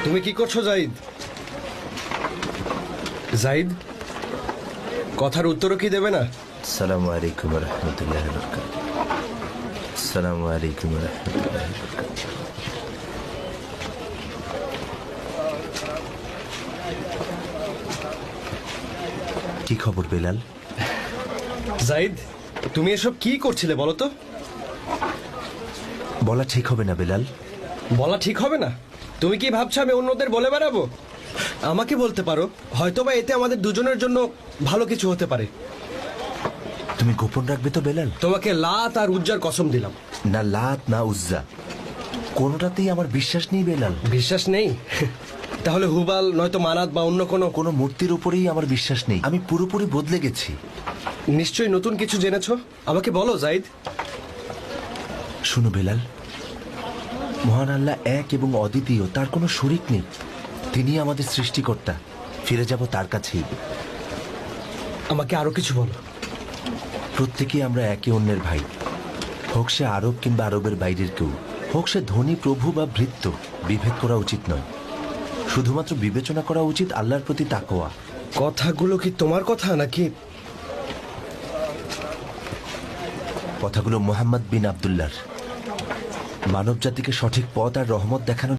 তুমি কি করছো জাহিদ? জাহিদ, কথার উত্তরও কি দেবে না? আসসালামু আলাইকুম ওয়া রাহমাতুল্লাহি ওয়া বারাকাতুহু। আসসালামু আলাইকুম ওয়া রাহমাতুল্লাহি ওয়া বারাকাতুহু। কি খবর বেলাল? জাহিদ, তুমি এসব কি করছিলে বলো তো? বলা ঠিক হবে না বেলাল। বলা ঠিক হবে না? তুমি কি ভাবছো আমি অন্যদের বলে বেড়াবো? আমাকে বলতে পারো, হয়তোবা এতে আমাদের দুজনের জন্য ভালো কিছু হতে পারে। তুমি গোপন রাখবে তো বেলাল? তোমাকে লাত আর উজ্জার কসম দিলাম। না লাত না উজ্জা, কোনোটাতেই আমার বিশ্বাস নেই বেলাল। বিশ্বাস নেই? তাহলে হুবাল নয়তো মানাত বা অন্য কোনো মূর্তির উপরেই আমার বিশ্বাস নেই। আমি পুরোপুরি বদলে গেছি। নিশ্চয়ই নতুন কিছু জেনেছো, আমাকে বলো জাহিদ। শুনো বেলাল, মহান আল্লাহ এক এবং অদ্বিতীয়, তার কোনো শরীক নেই। তিনি আমাদের সৃষ্টিকর্তা, ফিরে যাব তার কাছেই। আমাকে আরো কিছু বলো। প্রত্যেকেই আমরা একে অন্যের ভাই, হোক সে আরব কিংবা আরবের বাইরের কেউ, হোক সে ধনী প্রভু বা ভৃত্য, বিভেদ করা উচিত নয়। শুধুমাত্র বিবেচনা করা উচিত আল্লাহর প্রতি তাকওয়া। কথাগুলো কি তোমার কথা নাকি? কথাগুলো মুহাম্মদ বিন আব্দুল্লাহর। মানব জাতিকে সঠিক পথ আর রহমত দেখানো